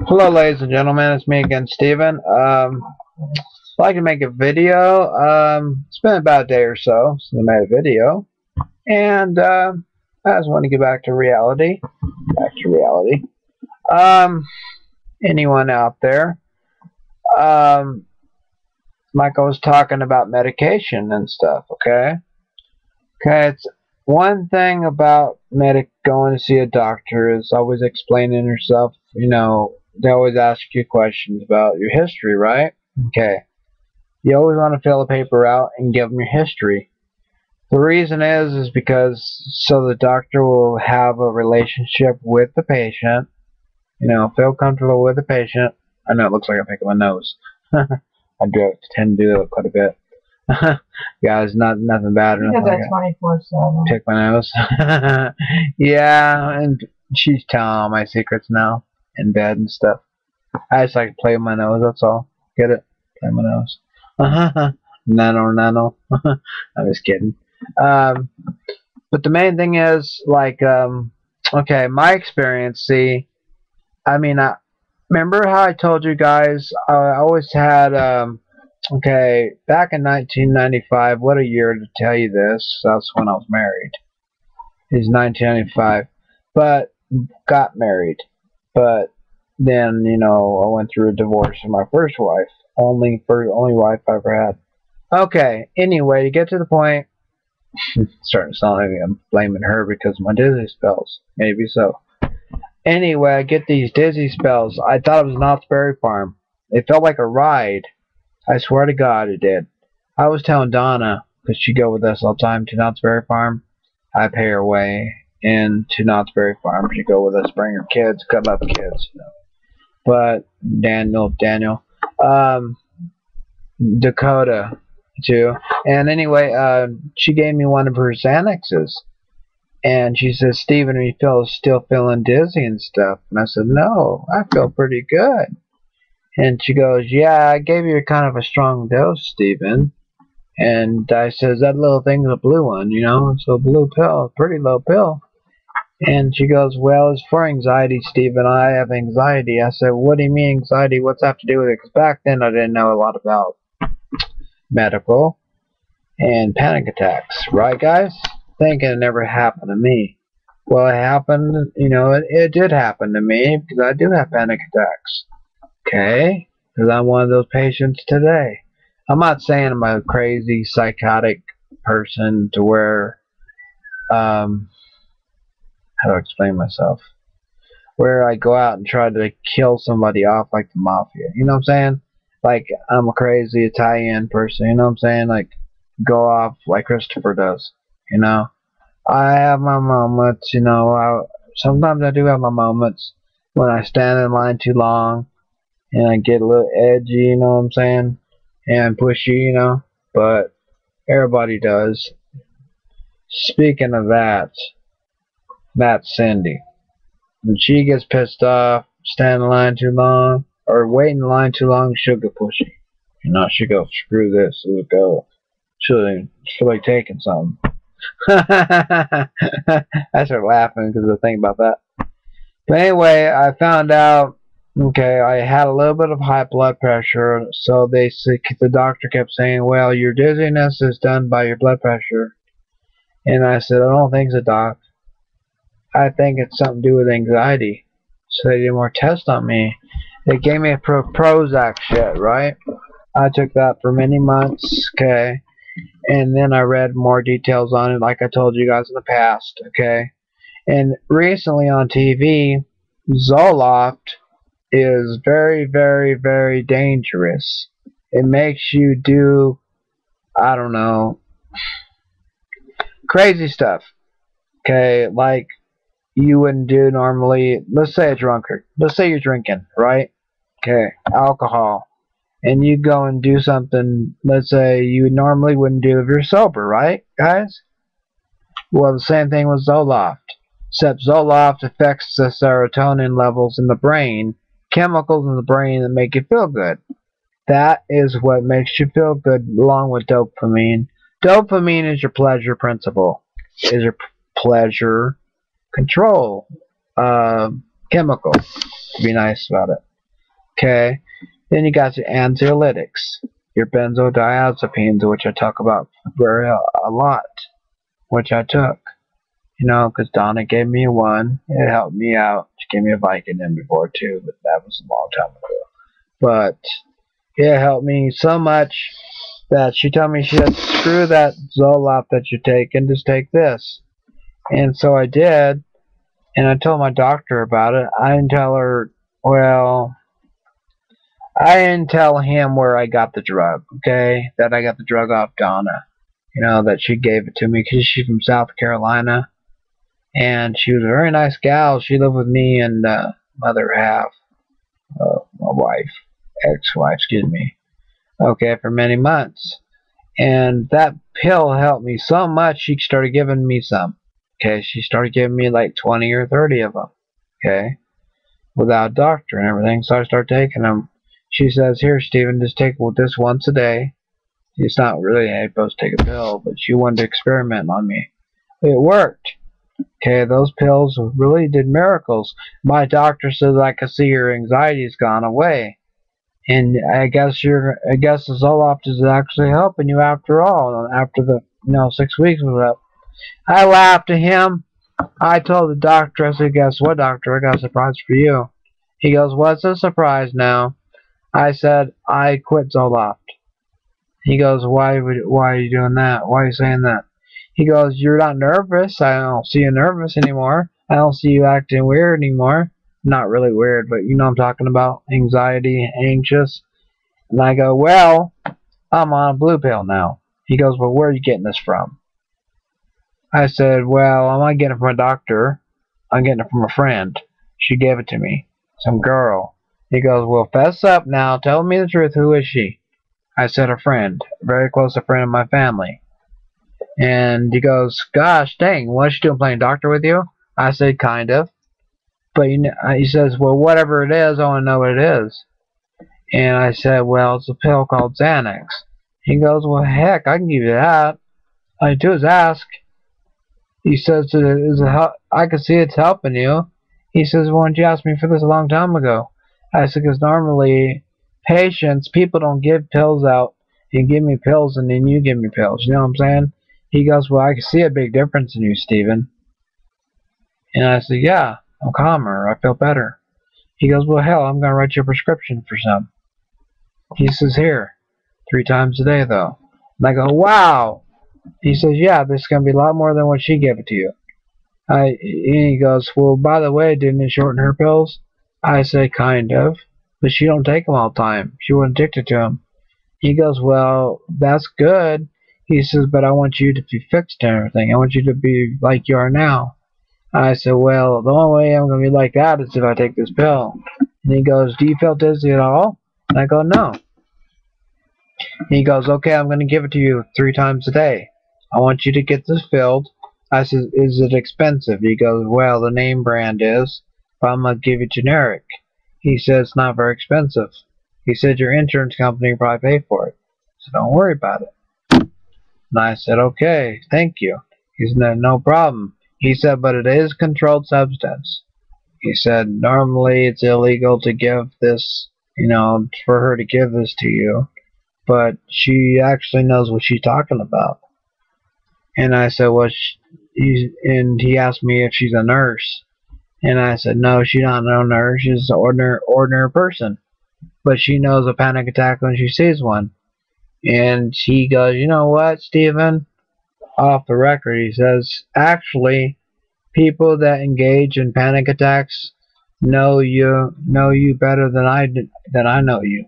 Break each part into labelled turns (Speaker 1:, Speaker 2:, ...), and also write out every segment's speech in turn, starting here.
Speaker 1: Hello, ladies and gentlemen. It's me again, Steven. I'd like to make a video. It's been about a day or so since I made a video, and I just want to get back to reality. Anyone out there? Like I was talking about medication and stuff. Okay. It's one thing about going to see a doctor is always explaining yourself. You know, they always ask you questions about your history, right? Okay. You always want to fill the paper out and give them your history. The reason is because so the doctor will have a relationship with the patient. You know, feel comfortable with the patient. I know it looks like I'm picking my nose. I tend to do that quite a bit. Guys, nothing bad or nothing.
Speaker 2: Because that's 24/7.
Speaker 1: Pick my nose. Yeah, and she's telling all my secrets now in bed and stuff. I just like to play with my nose. That's all. Get it? Play my nose. Nano. I'm just kidding. But the main thing is like, okay, my experience. See, I mean, remember how I told you guys I always had okay, back in 1995, what a year to tell you this, that's when I was married. It's 1995, but got married. But then, you know, I went through a divorce with my first wife, only wife I ever had. Okay, anyway, to get to the point, starting to sound like I'm blaming her because of my dizzy spells. Maybe so. Anyway, I get these dizzy spells. I thought it was Knott's Berry Farm. It felt like a ride. I swear to God it did. I was telling Donna, because she go with us all the time to Knott's Berry Farm. I pay her way into Knott's Berry Farm. She go with us, bring her kids, cut up kids. You know. But Daniel, Dakota too. And anyway, she gave me one of her Xanaxes. And she says, Steven, are you still feeling dizzy and stuff? And I said, no, I feel pretty good. And she goes, yeah, I gave you kind of a strong dose, Steven. And I says, that little thing's a blue one, you know? It's a blue pill, a pretty low pill. And she goes, well, it's for anxiety, Steven. I have anxiety. I said, what do you mean anxiety? What's that have to do with it? Because back then I didn't know a lot about medical and panic attacks. Right, guys? Thinking it never happened to me. Well, it happened, you know, it did happen to me because I do have panic attacks. Okay, because I'm one of those patients today. I'm not saying I'm a crazy psychotic person to where, how do I explain myself? Where I go out and try to kill somebody off like the mafia. You know what I'm saying? Like I'm a crazy Italian person. You know what I'm saying? Like go off like Christopher does. You know, I have my moments. You know, sometimes I do have my moments when I stand in line too long. And I get a little edgy, you know what I'm saying? And pushy, you know? But everybody does. Speaking of that, that's Cindy. When she gets pissed off, standing in line too long, or waiting in line too long, she'll get pushy. You know, she'll go, screw this, let's go. She'll like taking something. I start laughing because I think about that. But anyway, I found out, okay, I had a little bit of high blood pressure, so the doctor kept saying, well, your dizziness is done by your blood pressure. And I said, I don't think so, doc. I think it's something to do with anxiety. So they did more tests on me. They gave me a Prozac shit, right? I took that for many months, okay? And then I read more details on it, like I told you guys in the past, okay? And recently on TV, Zoloft is very, very, very dangerous. It makes you do, I don't know, crazy stuff. Okay, like you wouldn't do normally. Let's say a drunkard. Let's say you're drinking, right? Okay, alcohol. And you go and do something, let's say you normally wouldn't do if you're sober, right, guys? Well, the same thing with Zoloft. Except Zoloft affects the serotonin levels in the brain, chemicals in the brain that make you feel good. That is what makes you feel good, along with dopamine. Dopamine is your pleasure principle, is your pleasure control chemical, to be nice about it. Okay. Then you got your anxiolytics, your benzodiazepines, which I talk about a lot, which I took. You know, because Donna gave me one. It helped me out. She gave me a Vicodin before too, but that was a long time ago. But it helped me so much that she told me, she said, screw that Zoloft that you take and just take this. And so I did, and I told my doctor about it. I didn't tell her, well, I didn't tell him where I got the drug, okay? That I got the drug off Donna. You know, that she gave it to me because she's from South Carolina. And she was a very nice gal. She lived with me and mother half, my wife, ex-wife, excuse me. Okay, for many months. And that pill helped me so much, she started giving me some. Okay, she started giving me like 20 or 30 of them. Okay, without a doctor and everything. So I started taking them. She says, here, Stephen, just take this once a day. It's not really supposed to take a pill, but she wanted to experiment on me. It worked. Okay, those pills really did miracles. My doctor says I can see your anxiety's gone away. And I guess the Zoloft is actually helping you after all. After the 6 weeks was up, I laughed at him. I told the doctor, I said, guess what, doctor? I got a surprise for you. He goes, what's the surprise now? I said, I quit Zoloft. He goes, why are you doing that? Why are you saying that? He goes, you're not nervous. I don't see you nervous anymore. I don't see you acting weird anymore. Not really weird, but you know what I'm talking about. Anxiety, anxious. And I go, well, I'm on a blue pill now. He goes, well, where are you getting this from? I said, well, I'm not getting it from a doctor. I'm getting it from a friend. She gave it to me. Some girl. He goes, well, fess up now. Tell me the truth. Who is she? I said, a friend. A very close friend of my family. And he goes, gosh dang, what's she doing, playing doctor with you? I said, kind of. But he says, well, whatever it is, I want to know what it is. And I said, well, it's a pill called Xanax. He goes, well, heck, I can give you that. All you do is ask. He says, I can see it's helping you. He says, why didn't you ask me for this a long time ago? I said, because normally people don't give pills out and give me pills and then you give me pills. You know what I'm saying? He goes, well, I can see a big difference in you, Stephen. And I said, yeah, I'm calmer. I feel better. He goes, well, hell, I'm going to write you a prescription for some. He says, here, 3 times a day, though. And I go, wow. He says, yeah, this is going to be a lot more than what she gave it to you. And he goes, well, by the way, didn't it shorten her pills? I say, kind of. But she don't take them all the time. She wasn't addicted to them. He goes, well, that's good. He says, but I want you to be fixed and everything. I want you to be like you are now. I said, well, the only way I'm going to be like that is if I take this pill. And he goes, do you feel dizzy at all? And I go, no. He goes, okay, I'm going to give it to you 3 times a day. I want you to get this filled. I said, is it expensive? He goes, well, the name brand is, but I'm going to give you generic. He says, it's not very expensive. He said, your insurance company will probably pay for it. So don't worry about it. And I said, okay, thank you. He said, no problem. He said, but it is a controlled substance. He said, normally it's illegal to give this, for her to give this to you. But she actually knows what she's talking about. And I said, well, and he asked me if she's a nurse. And I said, no, she's not no nurse. She's an ordinary person. But she knows a panic attack when she sees one. And he goes, you know what, Stephen? Off the record, he says, actually, people that engage in panic attacks know you better than I know you.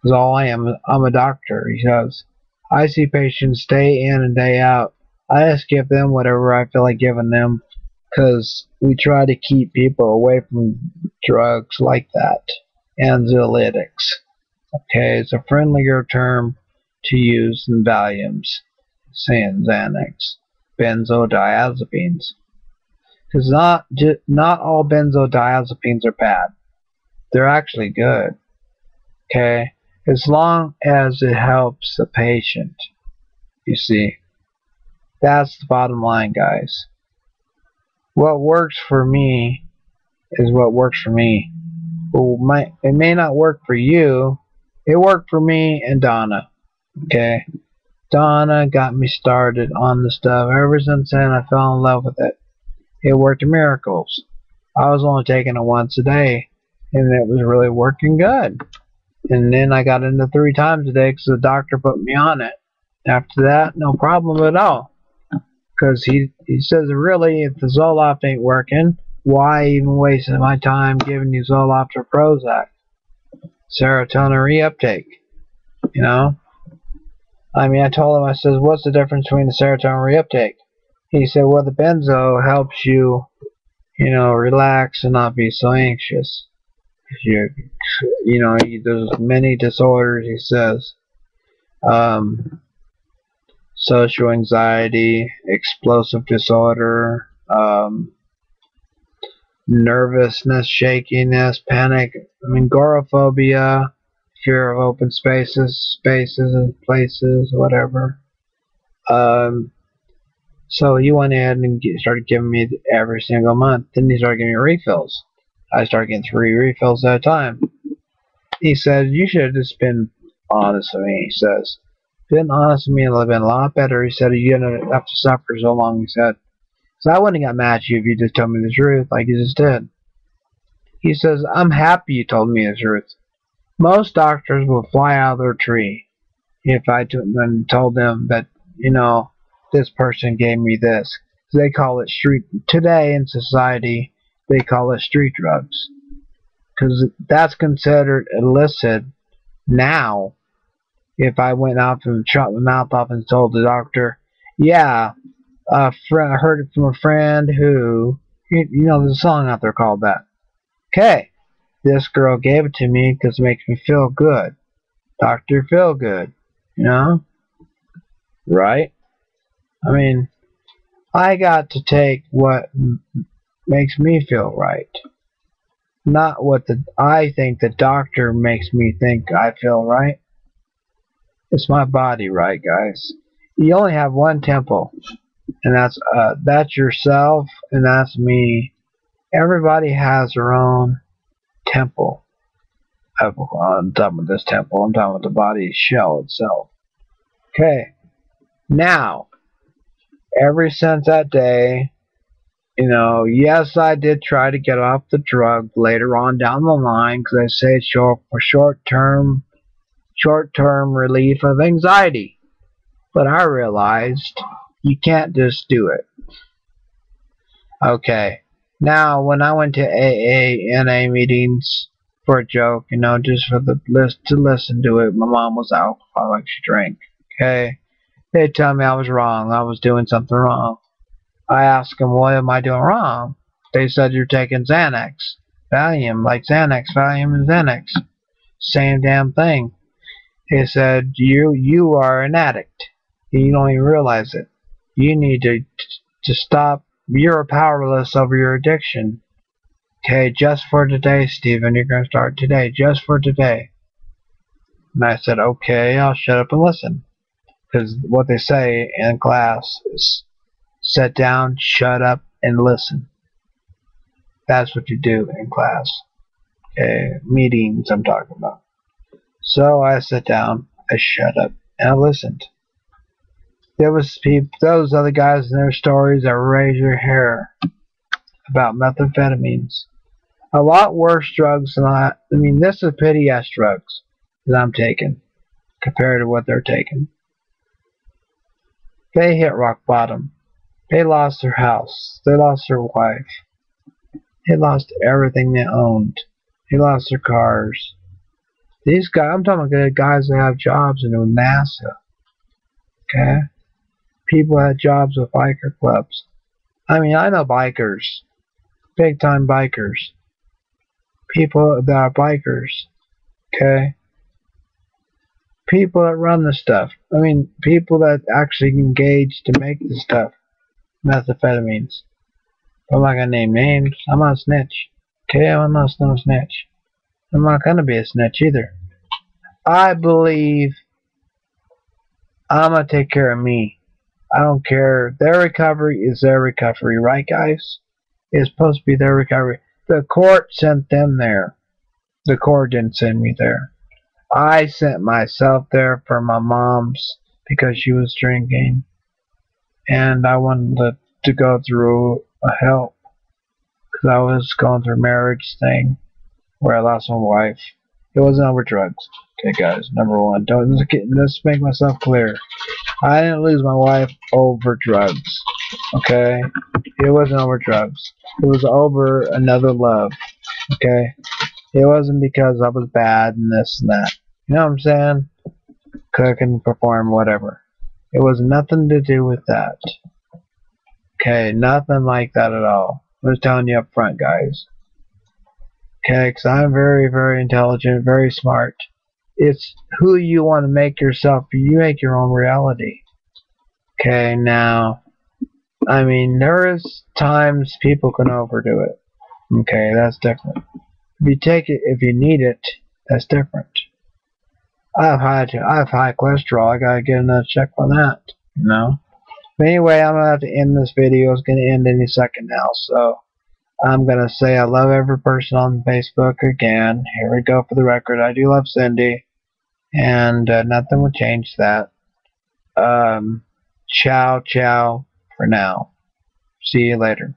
Speaker 1: Because all I am, I'm a doctor. He says, I see patients day in and day out. I just give them whatever I feel like giving them, because we try to keep people away from drugs like that. Anxiolytics. Okay, it's a friendlier term to use than Valiums, saying Xanax, benzodiazepines. Because not all benzodiazepines are bad. They're actually good. Okay, as long as it helps the patient. You see, that's the bottom line, guys. What works for me is what works for me. Well, it may not work for you. It worked for me and Donna. Okay? Donna got me started on the stuff. Ever since then, I fell in love with it. It worked miracles. I was only taking it once a day, and it was really working good. And then I got into 3 times a day because the doctor put me on it. After that, no problem at all. Because he says, really, if the Zoloft ain't working, why even waste my time giving you Zoloft or Prozac? Serotonin reuptake. You know? I mean, I told him, I says, what's the difference between the serotonin reuptake? He said, well, the benzo helps you, relax and not be so anxious. There's many disorders, he says. Social anxiety, explosive disorder, nervousness, shakiness, panic, agoraphobia, fear of open spaces and places, whatever. So he went ahead and started giving me every single month. Then he started giving me refills. I started getting 3 refills at a time. He said, you should have just been honest with me, he says. Been honest with me, it would have been a lot better. He said, you didn't have to suffer so long, he said. So I wouldn't have got mad at you if you just told me the truth, like you just did. He says, I'm happy you told me the truth. Most doctors will fly out of their tree if I told them that, this person gave me this. They call it today in society, they call it street drugs. Because that's considered illicit now. If I went out and chopped my mouth off and told the doctor, yeah, I heard it from a friend who, there's a song out there called that. Okay, this girl gave it to me because it makes me feel good. Dr. Feel Good, right? I mean, I got to take what makes me feel right. Not what I think the doctor makes me think I feel right. It's my body, right, guys? You only have one temple, and that's yourself, and that's me. Everybody has their own temple. I'm talking about this temple. I'm talking about the body shell itself. Okay. Now, ever since that day, yes, I did try to get off the drug later on down the line because I say it's for short-term relief of anxiety. But I realized you can't just do it. Okay. Now, when I went to NA meetings for a joke, just for the list to listen to it, my mom was alcoholic. She drank. Okay. They tell me I was wrong. I was doing something wrong. I asked them, what am I doing wrong? They said, you're taking Xanax. Valium, like Xanax, Valium and Xanax. Same damn thing. He said, you are an addict. You don't even realize it. You need to stop. You're powerless over your addiction. Okay, just for today, Stephen. You're going to start today. Just for today. And I said, okay, I'll shut up and listen. Because what they say in class is sit down, shut up, and listen. That's what you do in class. Okay, meetings I'm talking about. So I sat down, I shut up, and I listened. There was those other guys in their stories that raised your hair about methamphetamines. A lot worse drugs than this is pity-ass drugs that I'm taking compared to what they're taking. They hit rock bottom. They lost their house. They lost their wife. They lost everything they owned. They lost their cars. These guys, I'm talking about guys that have jobs in NASA. Okay? People that have jobs with biker clubs. I know bikers. Big time bikers. People that are bikers. Okay? People that run the stuff. People that actually engage to make the stuff. Methamphetamines. I'm not gonna name names. I'm not a snitch. Okay, I'm not no snitch. I'm not gonna be a snitch either. I believe I'm gonna take care of me. I don't care. Their recovery is their recovery, right, guys? It's supposed to be their recovery. The court sent them there. The court didn't send me there. I sent myself there for my mom's because she was drinking, and I wanted to go through a help because I was going through a marriage thing where I lost my wife. It wasn't over drugs. Okay, guys. Number one, let's make myself clear. I didn't lose my wife over drugs. Okay, it wasn't over drugs. It was over another love. Okay, it wasn't because I was bad and this and that. You know what I'm saying? Cook and perform, whatever. It was nothing to do with that. Okay, nothing like that at all. I'm just telling you up front, guys. Okay, because I'm very, very intelligent, very smart. It's who you want to make yourself. You make your own reality. Okay, now, I mean, there is times people can overdo it. Okay, that's different. If you take it, if you need it, that's different. I have high cholesterol. I gotta get another check on that. You know. But anyway, I'm gonna have to end this video. It's gonna end any second now. So I'm gonna say I love every person on Facebook again. Here we go for the record. I do love Cindy, and nothing will change that. Ciao, ciao for now. See you later.